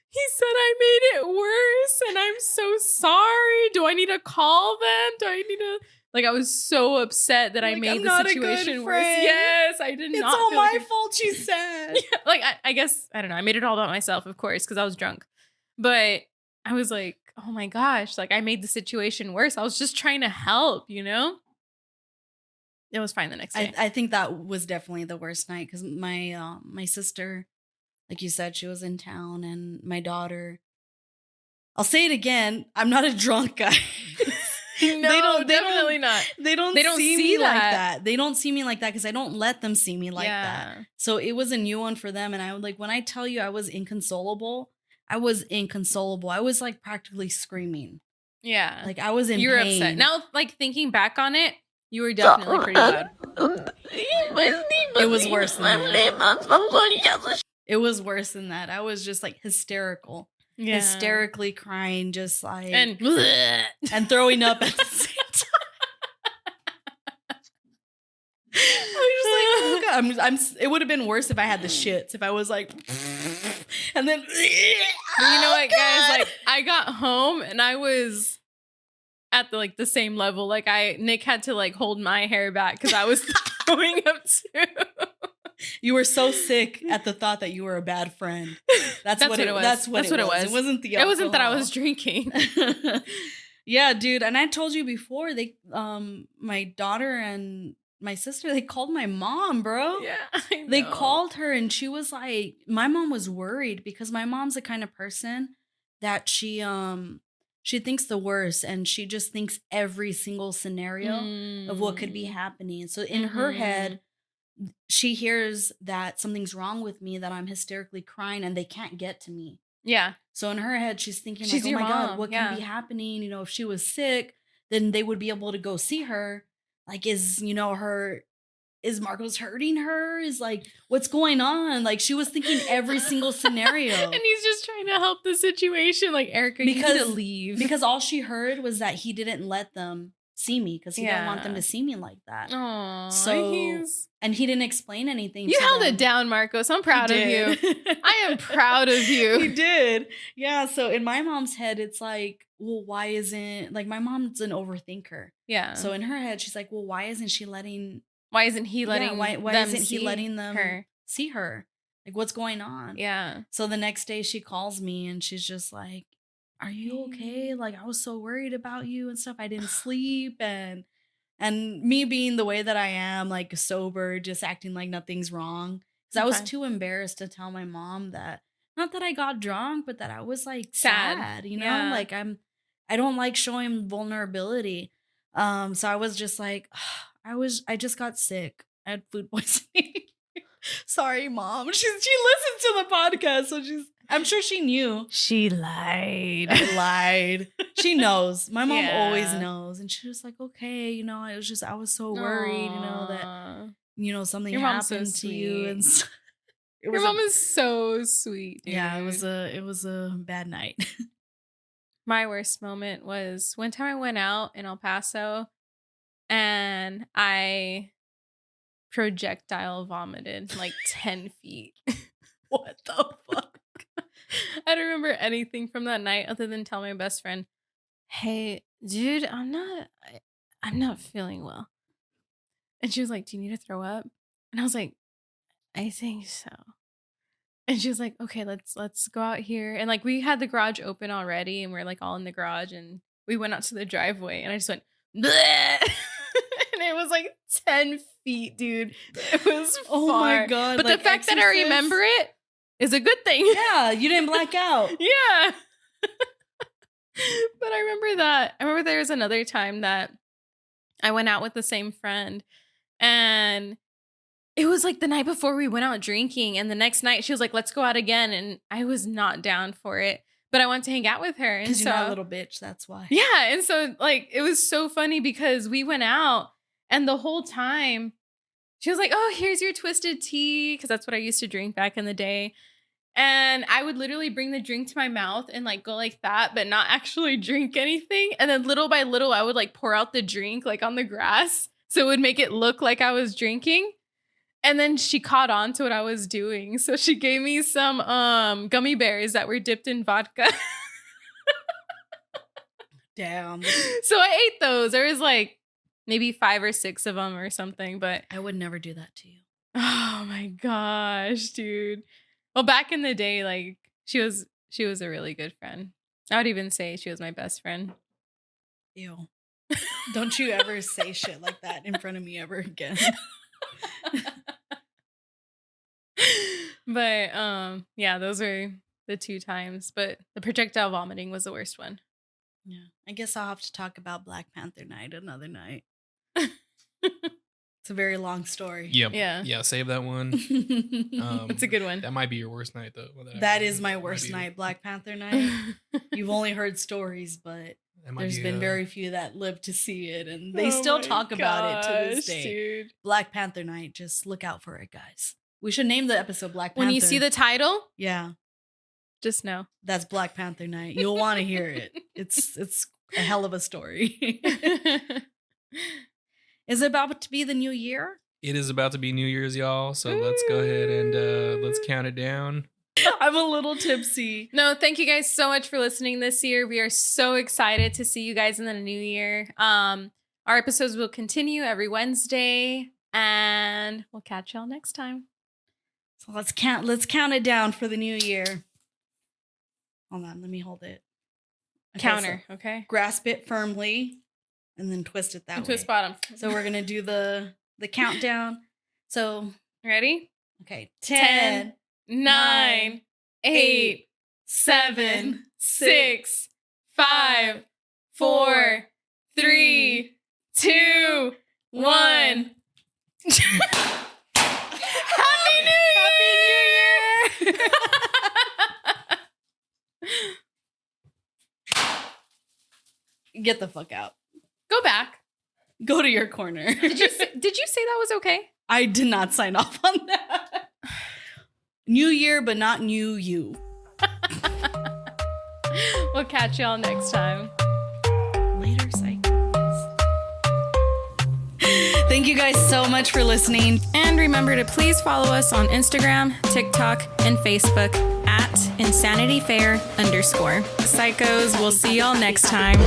he said I made it worse and I'm so sorry. Do I need to call them? Do I need to I was so upset that I made the situation worse. Yes, I did not. It's all feel my like fault, she said. Yeah, like I guess I don't know. I made it all about myself, of course, because I was drunk. But I was like, oh my gosh, like I made the situation worse. I was just trying to help, you know? It was fine the next day. I think that was definitely the worst night because my sister, like you said, she was in town, and my daughter. I'll say it again. I'm not a drunk guy. No, definitely not. They don't see me like that. They don't see me like that because I don't let them see me like that. So it was a new one for them. And I would like, when I tell you I was inconsolable, I was like practically screaming. Yeah. Like I was in You were pain. upset. Now, like thinking back on it, you were definitely pretty loud. It was worse than that. It was worse than that. I was just like hysterical. Yeah. Hysterically crying, just like And throwing up at the same time. I was just like, oh God. It would have been worse if I had the shits. If I was like, and then you know what, guys? Like I got home and I was at the same level. Like Nick had to like hold my hair back because I was throwing up too. You were so sick at the thought that you were a bad friend. That's what it was. That's what it was. It wasn't the alcohol. It wasn't that I was drinking. Yeah, dude. And I told you before, they my daughter and my sister, they called my mom, bro. Yeah, I know. They called her and she was like, my mom was worried because my mom's the kind of person that she thinks the worst and she just thinks every single scenario of what could be happening. So in her head, she hears that something's wrong with me, that I'm hysterically crying and they can't get to me. Yeah. So in her head, she's thinking, She's like, oh my your God, mom. what can be happening? You know, if she was sick, then they would be able to go see her. Like, is Marcos hurting her? Is like, what's going on? Like, she was thinking every single scenario. And he's just trying to help the situation. Like, Erica, you need to leave. Because all she heard was that he didn't let them see me because he didn't want them to see me like that. Aww, so and he didn't explain anything. You held it down, Marcos. I'm proud of you. I am proud of you. He did. Yeah. So in my mom's head, it's like, well, why isn't like my mom's an overthinker. Yeah. So in her head, she's like, well, why isn't he letting why them isn't he letting them see her? Like, what's going on? Yeah. So the next day she calls me and she's just like, are you okay? Like, I was so worried about you and stuff. I didn't sleep. And me being the way that I am, like sober, just acting like nothing's wrong. Because I was too embarrassed to tell my mom that, not that I got drunk, but that I was like sad, you know? Yeah. Like I don't like showing vulnerability. So I was just like, I just got sick. I had food poisoning. Sorry, Mom. She listened to the podcast, so I'm sure she knew. She lied. I lied. She knows. My mom always knows. And she was like, okay, you know, I was so worried, you know, that, you know, something happened to you. And so, your mom is so sweet. Dude. Yeah, it was a bad night. My worst moment was one time I went out in El Paso and I projectile vomited like 10 feet. What the fuck? I don't remember anything from that night other than tell my best friend, hey, dude, I'm not feeling well. And she was like, do you need to throw up? And I was like, I think so. And she was like, okay, let's go out here. And like we had the garage open already and we're like all in the garage and we went out to the driveway and I just went, bleh! And it was like 10 feet, dude. It was Oh far. my God, But like the fact that I Exorcist? remember it is a good thing. Yeah, you didn't black out. Yeah. But I remember that. I remember there was another time that I went out with the same friend and it was like the night before we went out drinking. And the next night she was like, let's go out again. And I was not down for it, but I wanted to hang out with her. And Because so, you're not a little bitch, that's why. yeah. And so like, it was so funny because we went out and the whole time she was like, oh, here's your twisted tea. Cause that's what I used to drink back in the day. And I would literally bring the drink to my mouth and like go like that, but not actually drink anything. And then little by little, I would like pour out the drink like on the grass. So it would make it look like I was drinking. And then she caught on to what I was doing. So she gave me some gummy bears that were dipped in vodka. Damn. So I ate those. There was like maybe 5 or 6 of them or something. But I would never do that to you. oh my gosh, dude. Well, back in the day, like she was a really good friend. I would even say she was my best friend. Ew. Don't you ever say shit like that in front of me ever again. But yeah, those were the 2 times. But the projectile vomiting was the worst one. Yeah. I guess I'll have to talk about Black Panther night another night. It's a very long story. Yep. Yeah. Yeah, save that one. It's a good one. That might be your worst night, though. That is my worst night, Black Panther night. You've only heard stories, but there's been very few that live to see it, and they still talk about it to this day. Dude. Black Panther night. Just look out for it, guys. We should name the episode Black Panther. When you see the title, yeah, just know. that's Black Panther night. You'll want to hear it. It's a hell of a story. Is it about to be the new year? It is about to be New Year's, y'all. So let's go ahead and let's count it down. I'm a little tipsy. No, thank you guys so much for listening this year. We are so excited to see you guys in the new year. Our episodes will continue every Wednesday, and we'll catch y'all next time. So let's count it down for the new year. Hold on, let me hold it. Okay, Counter, so okay? grasp it firmly and then twist it that And way. twist bottom. So we're gonna do the countdown. So Ready? okay, 10, 9, 8, 7, 6, 5, 4, 3, 2, 1. Happy New Year! Get the fuck out. Go back. Go to your corner. Did you say that was okay? I did not sign off on that. New year, but not new you. We'll catch y'all next time. Later, psychos. Thank you guys so much for listening. And remember to please follow us on Instagram, TikTok, and Facebook at InsanityFair_. Psychos, we'll see y'all next time.